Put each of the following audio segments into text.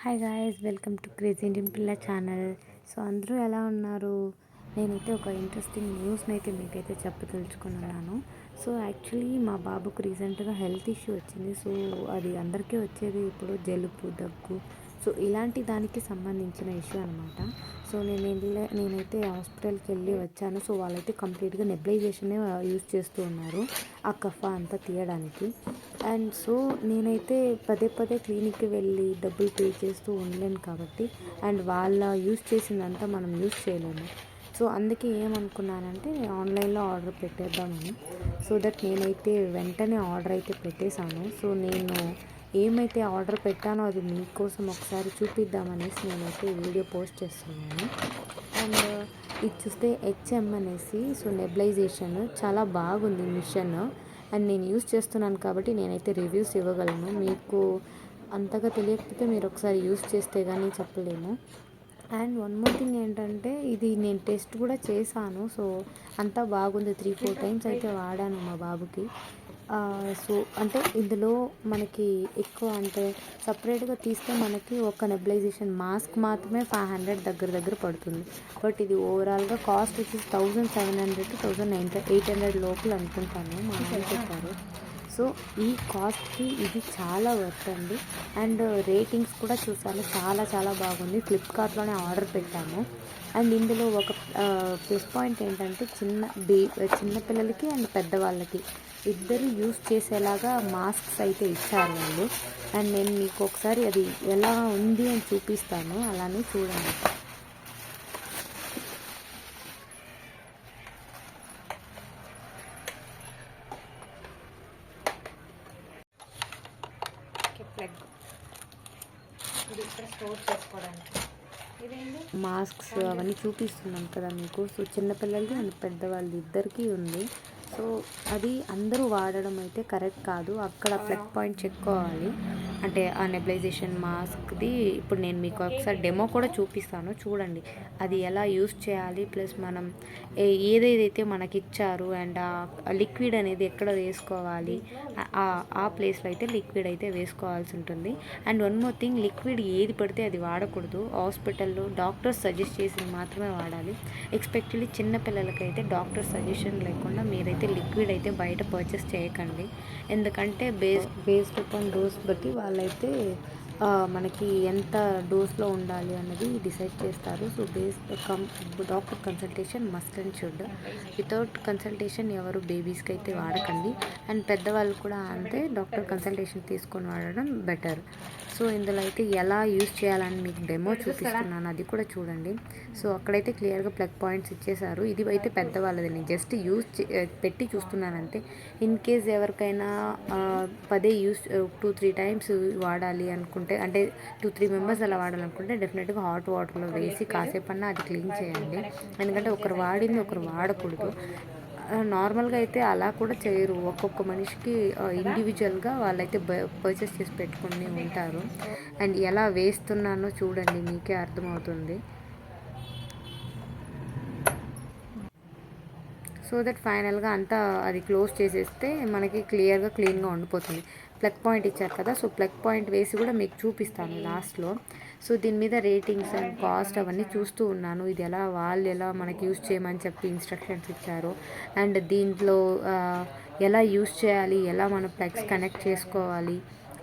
Hi guys, welcome to crazy Indian పిల్ల channel. So అందరూ ఎలా ఉన్నారు? నేనైతే ఒక ఇంట్రెస్టింగ్ న్యూస్ని అయితే మీకైతే చెప్పదలుచుకున్నాను. సో యాక్చువల్లీ మా బాబుకు రీసెంట్గా హెల్త్ ఇష్యూ వచ్చింది. సో అది అందరికీ వచ్చేది ఇప్పుడు జలుబు, దగ్గు. సో ఇలాంటి దానికి సంబంధించిన ఇష్యూ అనమాట. సో నేనైతే హాస్పిటల్కి వెళ్ళి వచ్చాను. సో వాళ్ళైతే కంప్లీట్గా నెబులైజేషనే యూజ్ చేస్తూ ఉన్నారు ఆ కఫ అంతా తీయడానికి. అండ్ సో నేనైతే పదే పదే క్లినిక్కి వెళ్ళి డబ్బులు పే చేస్తూ ఉండలేను కాబట్టి, అండ్ వాళ్ళ యూజ్ చేసిందంతా మనం యూజ్ చేయలేము. సో అందుకే ఏమనుకున్నానంటే ఆన్లైన్లో ఆర్డర్ పెట్టేద్దామని. సో దట్ నేనైతే వెంటనే ఆర్డర్ అయితే పెట్టేశాను. సో నేను ఏమైతే ఆర్డర్ పెట్టానో అది మీకోసం ఒకసారి చూపిద్దామనేసి నేనైతే వీడియో పోస్ట్ చేస్తున్నాను. అండ్ ఇది చూస్తే హెచ్ఎం అనేసి, సో నెబులైజేషన్ చాలా బాగుంది మిషన్. అండ్ నేను యూస్ చేస్తున్నాను కాబట్టి నేనైతే రివ్యూస్ ఇవ్వగలను. మీకు అంతగా తెలియకపోతే మీరు ఒకసారి యూస్ చేస్తే కానీ చెప్పలేము. అండ్ వన్ మోర్ థింగ్ ఏంటంటే, ఇది నేను టెస్ట్ కూడా చేశాను. సో అంతా బాగుంది. 3-4 టైమ్స్ అయితే వాడాను మా బాబుకి. సో అంటే ఇందులో మనకి ఎక్కువ అంటే సపరేట్గా తీస్తే మనకి ఒక నెబులైజేషన్ మాస్క్ మాత్రమే 500 దగ్గర పడుతుంది. బట్ ఇది ఓవరాల్గా కాస్ట్ వచ్చేసి 1700 to 1800 లోపల అనుకుంటాను మా ఆయన చెప్పారు. సో ఈ కాస్ట్కి ఇది చాలా వర్త్ అండి. అండ్ రేటింగ్స్ కూడా చూసాను, చాలా చాలా బాగుంది. ఫ్లిప్కార్ట్లోనే ఆర్డర్ పెట్టాము. అండ్ ఇందులో ఒక ప్లస్ పాయింట్ ఏంటంటే చిన్న పిల్లలకి అండ్ పెద్దవాళ్ళకి ఇద్దరు యూస్ చేసేలాగా మాస్క్స్ అయితే ఇచ్చారు వాళ్ళు. అండ్ నేను మీకు ఒకసారి అది ఎలా ఉంది అని చూపిస్తాను, అలానే చూడండి. మాస్క్స్ అవన్నీ చూపిస్తున్నాం కదా మీకు. సో చిన్నపిల్లలకి అండ్ పెద్దవాళ్ళు ఇద్దరికీ ఉంది. సో అది అందరూ వాడడం అయితే కరెక్ట్ కాదు. అక్కడ ప్లగ్ పాయింట్ చెప్పుకోవాలి. అంటే ఆ నెబులైజేషన్ మాస్క్ది ఇప్పుడు నేను మీకు ఒకసారి డెమో కూడా చూపిస్తాను, చూడండి అది ఎలా యూస్ చేయాలి. ప్లస్ మనం ఏదేదైతే మనకి ఇచ్చారు అండ్ ఆ లిక్విడ్ అనేది ఎక్కడ వేసుకోవాలి, ఆ ప్లేస్లో అయితే లిక్విడ్ అయితే వేసుకోవాల్సి ఉంటుంది. And one more thing, liquid ఏది పడితే అది వాడకూడదు. హాస్పిటల్లో డాక్టర్స్ సజెస్ట్ చేసింది మాత్రమే వాడాలి. ఎక్స్పెక్టలీ చిన్నపిల్లలకైతే డాక్టర్ సజెషన్ లేకుండా మీరైతే లిక్విడ్ అయితే బయట పర్చేస్ చేయకండి. ఎందుకంటే బేస్డ్ అపాన్ డోస్ బట్టి వాళ్ళైతే మనకి ఎంత డోస్లో ఉండాలి అన్నది డిసైడ్ చేస్తారు. So doctor consultation must and should. Without consultation ఎవరు బేబీస్కి అయితే వాడకండి. అండ్ పెద్దవాళ్ళు కూడా అంతే, డాక్టర్ కన్సల్టేషన్ తీసుకొని వాడడం బెటర్. సో ఇందులో అయితే ఎలా యూజ్ చేయాలని మీకు డెమో చూపిస్తున్నాను, అది కూడా చూడండి. సో అక్కడైతే క్లియర్గా ప్లగ్ పాయింట్స్ ఇచ్చేసారు. ఇది అయితే పెద్దవాళ్ళది, నేను జస్ట్ పెట్టి చూస్తున్నాను అంతే. ఇన్ కేస్ ఎవరికైనా పదే 2-3 టైమ్స్ వాడాలి అనుకుంటే, అంటే 2-3 మెంబర్స్ అలా వాడాలనుకుంటే డెఫినెట్గా హాట్ వాటర్లో వేసి కాసేపన్నా అది క్లీన్ చేయండి. ఎందుకంటే ఒకరు వాడింది ఒకరు వాడకూడదు. నార్మల్గా అయితే అలా కూడా చేయరు. ఒక్కొక్క మనిషికి ఇండివిజువల్గా వాళ్ళైతే పర్చేస్ చేసి పెట్టుకుని ఉంటారు. అండ్ ఎలా వేస్తున్నానో చూడండి, మీకే అర్థమవుతుంది. సో దట్ ఫైనల్గా అంతా అది క్లోజ్ చేసేస్తే మనకి క్లీన్గా ఉండిపోతుంది. ప్లగ్ పాయింట్ ఇచ్చారు కదా, సో ప్లగ్ పాయింట్ వేసి కూడా మీకు చూపిస్తాను లాస్ట్లో. సో దీని మీద రేటింగ్స్ అండ్ కాస్ట్ అవన్నీ చూస్తూ ఉన్నాను. ఇది వాళ్ళు ఎలా మనకి యూజ్ చేయమని చెప్పి ఇన్స్ట్రక్షన్స్ ఇచ్చారు. అండ్ దీంట్లో ఎలా యూజ్ చేయాలి, ఎలా మనం ప్లగ్స్ కనెక్ట్ చేసుకోవాలి,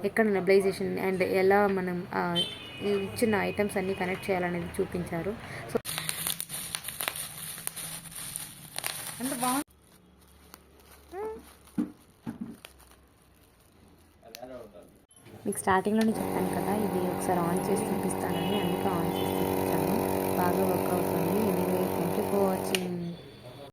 ఎక్కడ నెబులైజేషన్ అండ్ ఎలా మనం ఇచ్చిన ఐటమ్స్ అన్నీ కనెక్ట్ చేయాలనేది చూపించారు. సో అంత బాగుంది. మీకు స్టార్టింగ్లోనే చెప్పాను కదా, ఇది ఒకసారి ఆన్ చేసి చూపిస్తాను